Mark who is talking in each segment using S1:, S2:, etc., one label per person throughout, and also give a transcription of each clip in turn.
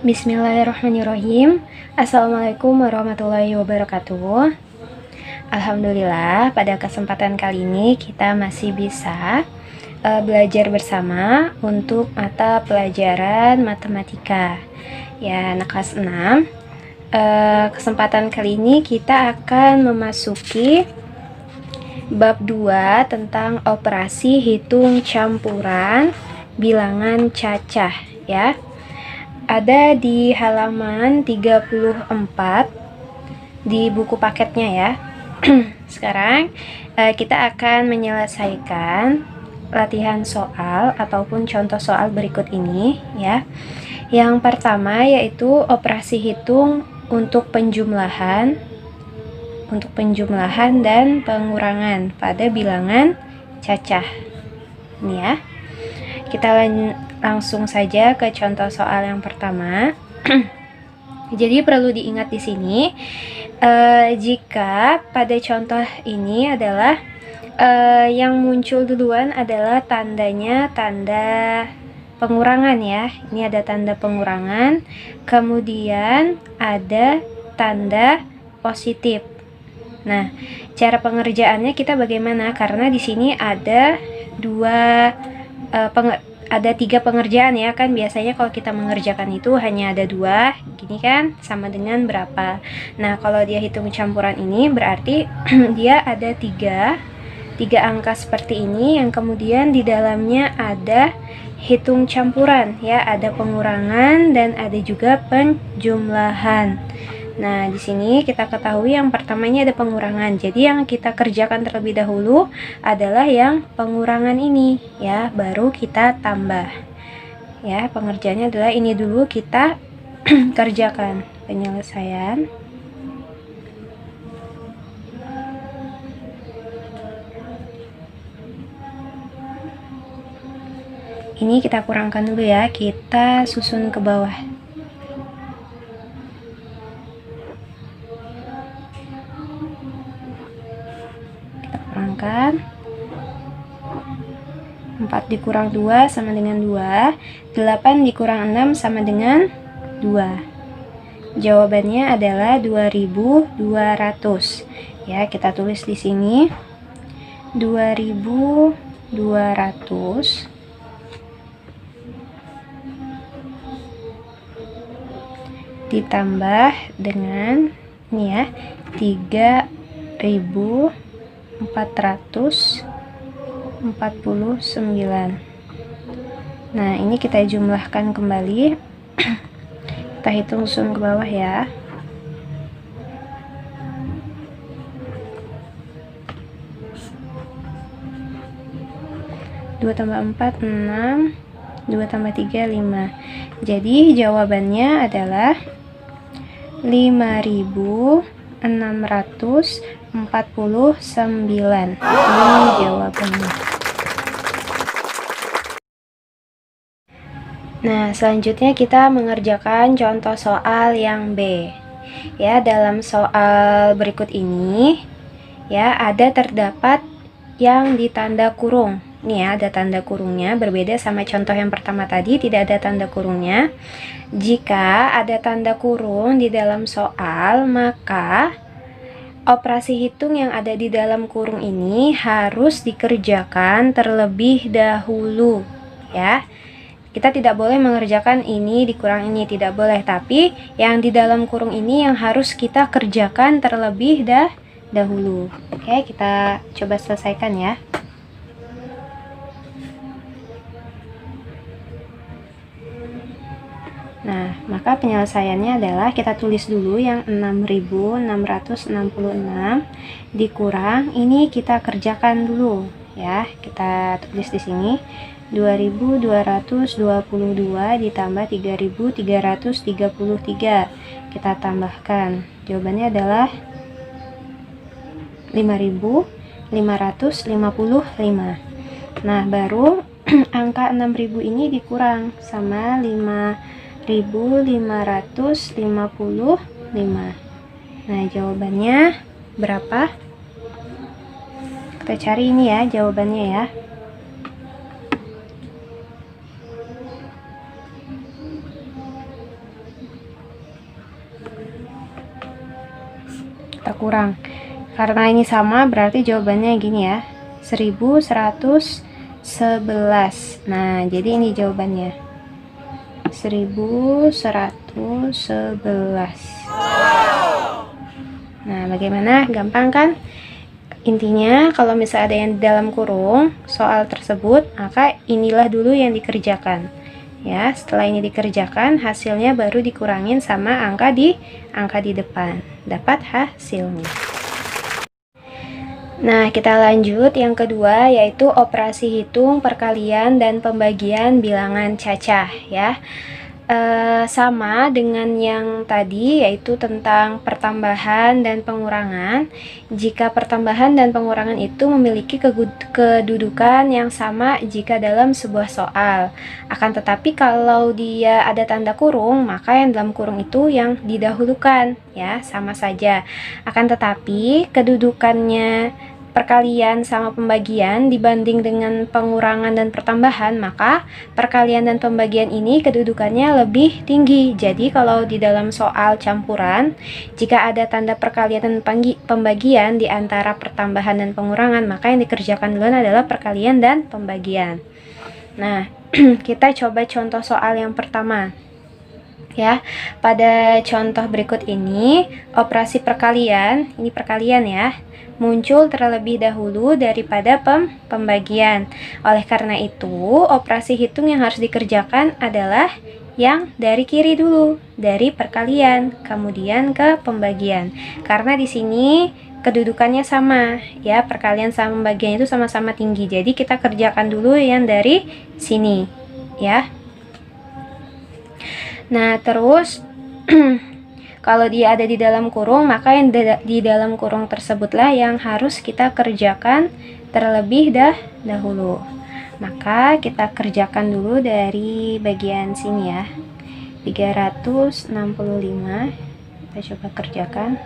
S1: Bismillahirrahmanirrahim. Assalamualaikum warahmatullahi wabarakatuh. Alhamdulillah, pada kesempatan kali ini kita masih bisa belajar bersama untuk mata pelajaran matematika. Ya, anak kelas 6. Kesempatan kali ini kita akan memasuki bab 2 tentang operasi hitung campuran bilangan cacah, ya. Ada di halaman 34 di buku paketnya, ya. Sekarang kita akan menyelesaikan latihan soal ataupun contoh soal berikut ini, ya. Yang pertama yaitu operasi hitung untuk penjumlahan dan pengurangan pada bilangan cacah. Ini ya. Kita langsung saja ke contoh soal yang pertama. Jadi perlu diingat di sini, jika pada contoh ini adalah yang muncul duluan adalah tandanya tanda pengurangan, ya. Ini ada tanda pengurangan, kemudian ada tanda positif. Nah, cara pengerjaannya kita bagaimana? Karena di sini ada ada 3 pengerjaan, ya kan. Biasanya kalau kita mengerjakan itu hanya ada 2, gini kan, sama dengan berapa. Nah, kalau dia hitung campuran ini berarti dia ada 3 angka seperti ini, yang kemudian di dalamnya ada hitung campuran, ya, ada pengurangan dan ada juga penjumlahan. Nah, di sini kita ketahui yang pertamanya ada pengurangan. Jadi yang kita kerjakan terlebih dahulu adalah yang pengurangan ini, ya, baru kita tambah. Ya, pengerjaannya adalah ini dulu kita kerjakan penyelesaian. Ini kita kurangkan dulu, ya. Kita susun ke bawah. Kurangkan 4 dikurang 2 sama dengan 2, 8 dikurang 6 sama dengan 2. Jawabannya adalah 2200. Ya, kita tulis di sini 2200 ditambah dengan ini, ya, 3449. Nah, ini kita jumlahkan kembali. Kita hitung susun ke bawah, ya. Dua tambah 4 6, 2 tambah 3 5. Jadi jawabannya adalah 5649. Ini jawabannya. Nah, selanjutnya kita mengerjakan contoh soal yang B. Ya, dalam soal berikut ini, ya, ada terdapat yang ditanda kurung. Nih, ya, ada tanda kurungnya, berbeda sama contoh yang pertama tadi, tidak ada tanda kurungnya. Jika ada tanda kurung di dalam soal, maka operasi hitung yang ada di dalam kurung ini harus dikerjakan terlebih dahulu, ya. Kita tidak boleh mengerjakan ini dikurang ini, tidak boleh. Tapi yang di dalam kurung ini yang harus kita kerjakan terlebih dahulu. Oke, kita coba selesaikan, ya. Nah, maka penyelesaiannya adalah kita tulis dulu yang 6666 dikurang ini kita kerjakan dulu, ya. Kita tulis di sini 2222 ditambah 3333. Kita tambahkan. Jawabannya adalah 5555. Nah, baru angka 6000 ini dikurang sama 5555. Nah, jawabannya berapa? Kita cari ini, ya, jawabannya, ya. kita kurang. Karena ini sama, berarti jawabannya gini ya, 1111. Nah, jadi ini jawabannya 1111. Nah, bagaimana? Gampang kan? Intinya, kalau misalnya ada yang di dalam kurung soal tersebut, maka inilah dulu yang dikerjakan. Ya, setelah ini dikerjakan, hasilnya baru dikurangin sama angka di depan. Dapat hasilnya. Nah, kita lanjut yang kedua, yaitu operasi hitung, perkalian, dan pembagian bilangan cacah ya. Sama dengan yang tadi, yaitu tentang pertambahan dan pengurangan. Jika pertambahan dan pengurangan itu memiliki kedudukan yang sama jika dalam sebuah soal. Akan tetapi kalau dia ada tanda kurung, maka yang dalam kurung itu yang didahulukan ya, sama saja. Akan tetapi kedudukannya perkalian sama pembagian dibanding dengan pengurangan dan pertambahan, maka perkalian dan pembagian ini kedudukannya lebih tinggi. Jadi kalau di dalam soal campuran, jika ada tanda perkalian dan pembagian di antara pertambahan dan pengurangan, maka yang dikerjakan duluan adalah perkalian dan pembagian. Nah, kita coba contoh soal yang pertama. Ya, pada contoh berikut ini, operasi perkalian, ini perkalian ya, muncul terlebih dahulu daripada pembagian. Oleh karena itu, operasi hitung yang harus dikerjakan adalah yang dari kiri dulu, dari perkalian, kemudian ke pembagian. Karena di sini kedudukannya sama, ya, perkalian sama pembagian itu sama-sama tinggi. Jadi kita kerjakan dulu yang dari sini, ya. Nah, terus kalau dia ada di dalam kurung, maka yang di dalam kurung tersebutlah yang harus kita kerjakan terlebih dahulu. Maka kita kerjakan dulu dari bagian sini ya. 365. Kita coba kerjakan.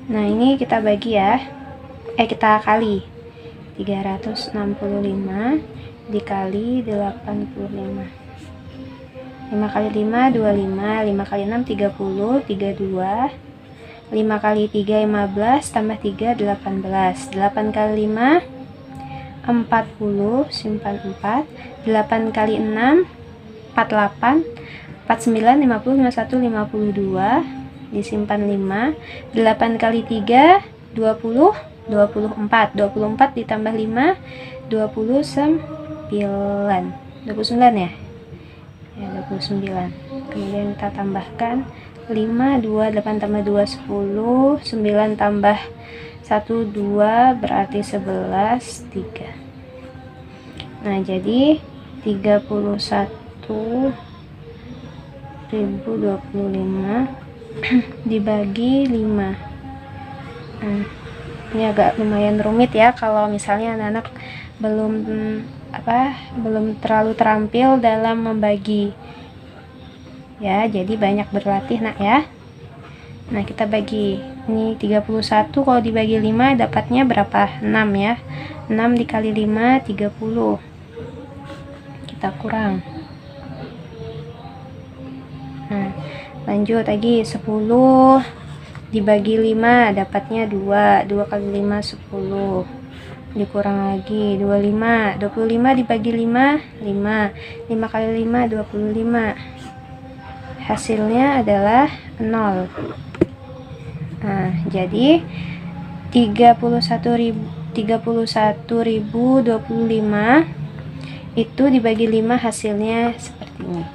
S1: Nah, ini kita bagi ya. Kita kali 365 dikali 85. 5 kali 5 25, 5 kali 6 30, 32. 5 kali 3 15 tambah 3 18. 8 kali 5 40, simpan 4. 8 kali 6 48. 49 50 51 52, disimpan 5. 8 kali 3 20, 24. 24 ditambah 5 29. 29 ya? Ya, 29. Kemudian kita tambahkan 5, 2, 8 tambah 2 10, 9 tambah 1 2 berarti 11 3. Nah, jadi 31.025 dibagi 5. Nah, ini agak lumayan rumit ya kalau misalnya anak-anak belum terlalu terampil dalam membagi ya, jadi banyak berlatih nak ya. Nah, kita bagi ini 31, kalau dibagi 5 dapatnya berapa? 6 ya. 6 dikali 5 30. Kita kurang. Nah, lanjut lagi 10 dibagi 5 dapatnya 2. 2 kali 5 10. Dikurang lagi 25. 25 dibagi 5 5. 5 kali 5 25. Hasilnya adalah 0. Nah, jadi 31.025 itu dibagi 5 hasilnya seperti ini.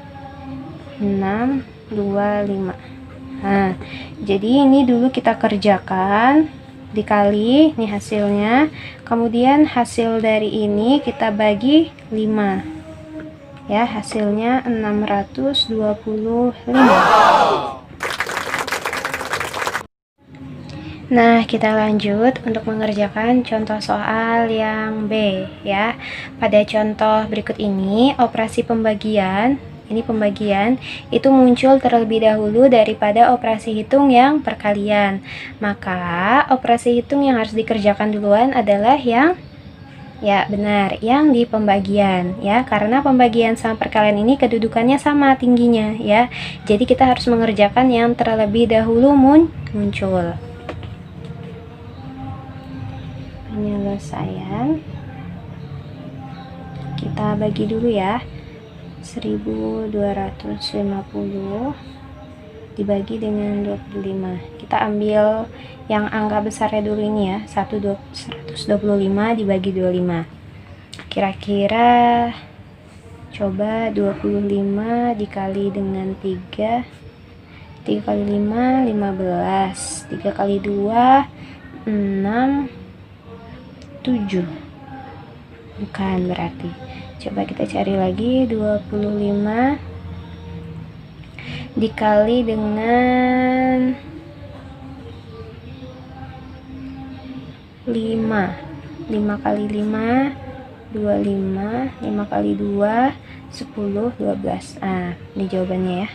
S1: 625. Nah, jadi ini dulu kita kerjakan dikali ini hasilnya, kemudian hasil dari ini kita bagi 5 ya, hasilnya 625. Nah, kita lanjut untuk mengerjakan contoh soal yang B ya. Pada contoh berikut ini, operasi pembagian, ini pembagian, itu muncul terlebih dahulu daripada operasi hitung yang perkalian. Maka, operasi hitung yang harus dikerjakan duluan adalah yang Ya, benar. Yang di pembagian ya, karena pembagian sama perkalian ini kedudukannya sama tingginya ya. Jadi kita harus mengerjakan yang terlebih dahulu muncul. Penyelesaian. Kita bagi dulu ya. 1250 dibagi dengan 25. Kita ambil yang angka besarnya dulu ini ya. 125 dibagi 25. Kira-kira coba 25 dikali dengan 3. 3 kali 5 15. 3 kali 2 6 7. Bukan berarti. Coba kita cari lagi. 25 dikali dengan 5. 5 kali 5 25. 5 kali 2 10 12. Ini jawabannya ya.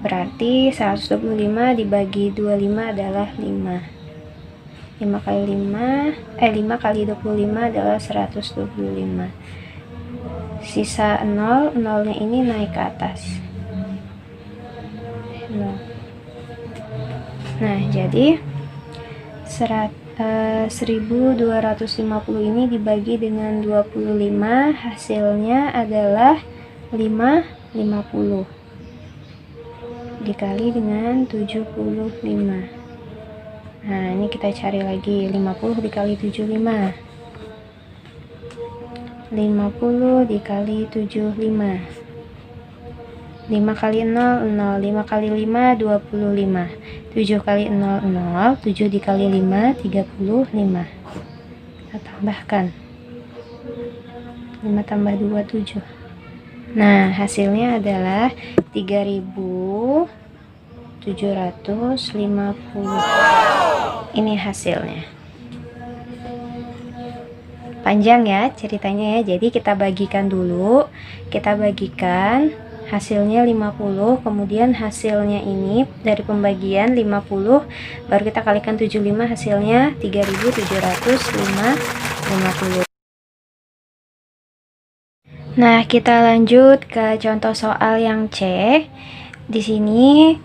S1: Berarti 125 dibagi 25 adalah 5. 5 kali 5 kali 25 adalah 125. Sisa 0, 0-nya ini naik ke atas. 0. Nah, jadi 1250 ini dibagi dengan 25, hasilnya adalah 550 dikali dengan 75. Nah, ini kita cari lagi. 50 dikali 75. 50 dikali 75. 5 kali 0 0. 5 kali 5 25. 7 kali 0 0. 7 dikali 5 35. Kita tambahkan. 5 tambah 2 7. Nah, hasilnya adalah 3750. Ini hasilnya. Panjang ya ceritanya ya. Jadi kita bagikan dulu. Kita bagikan hasilnya 50, kemudian hasilnya ini dari pembagian 50 baru kita kalikan 75, hasilnya 3750. Nah, kita lanjut ke contoh soal yang C. Di sini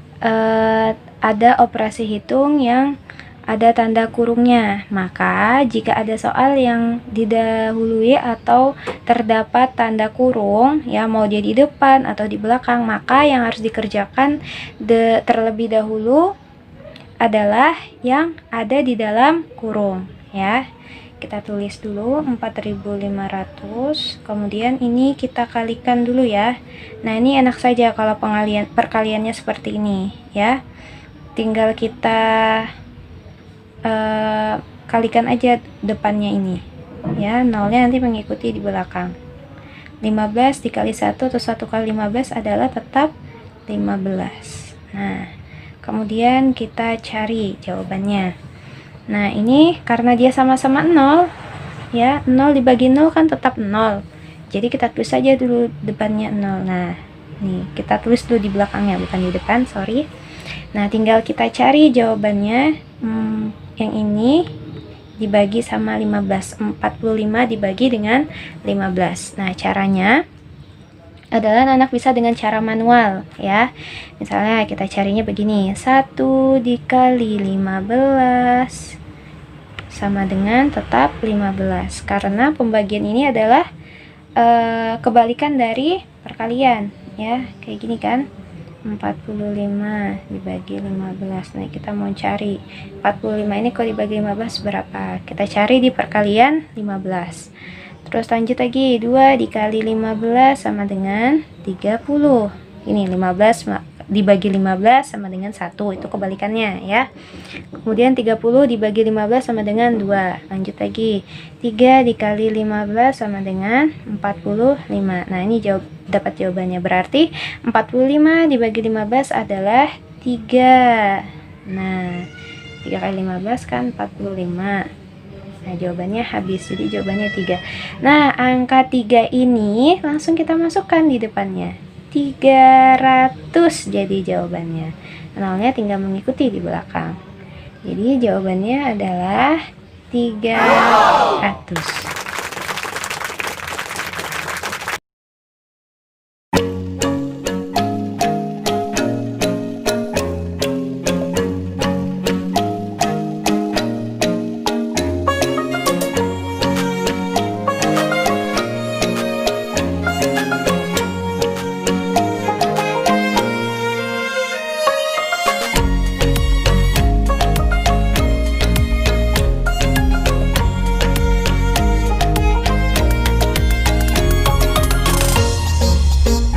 S1: ada operasi hitung yang ada tanda kurungnya. Maka jika ada soal yang didahului atau terdapat tanda kurung, ya mau dia di depan atau di belakang, maka yang harus dikerjakan terlebih dahulu adalah yang ada di dalam kurung, ya. Kita tulis dulu 4500, kemudian ini kita kalikan dulu ya. Nah, ini enak saja kalau perkaliannya seperti ini ya. Tinggal kita kalikan aja depannya ini ya, nolnya nanti mengikuti di belakang. 15 dikali 1 atau 1 kali 15 adalah tetap 15. Nah, kemudian kita cari jawabannya. Nah, ini karena dia sama-sama 0 ya, 0 dibagi 0 kan tetap 0. Jadi kita tulis saja dulu depannya 0. Nah, nih kita tulis dulu di belakangnya, bukan di depan, sorry. Nah, tinggal kita cari jawabannya. Yang ini dibagi sama 15. 45 dibagi dengan 15. Nah, caranya adalah anak bisa dengan cara manual ya. Misalnya kita carinya begini. 1 dikali 15 sama dengan tetap 15. Karena pembagian ini adalah kebalikan dari perkalian ya. Kayak gini kan. 45 dibagi 15. Nah, kita mau cari 45 ini kalau dibagi 15 berapa? Kita cari di perkalian 15. Terus lanjut lagi, 2 dikali 15 sama dengan 30. Ini 15 dibagi 15 sama dengan 1, itu kebalikannya ya. Kemudian 30 dibagi 15 sama dengan 2. Lanjut lagi, 3 dikali 15 sama dengan 45. Nah, ini dapat jawabannya. Berarti 45 dibagi 15 adalah 3. Nah, 3 kali 15 kan 45. Nah, jawabannya habis. Jadi jawabannya 3. Nah, angka 3 ini langsung kita masukkan di depannya. 300 jadi jawabannya. Nolnya tinggal mengikuti di belakang. Jadi jawabannya adalah 300.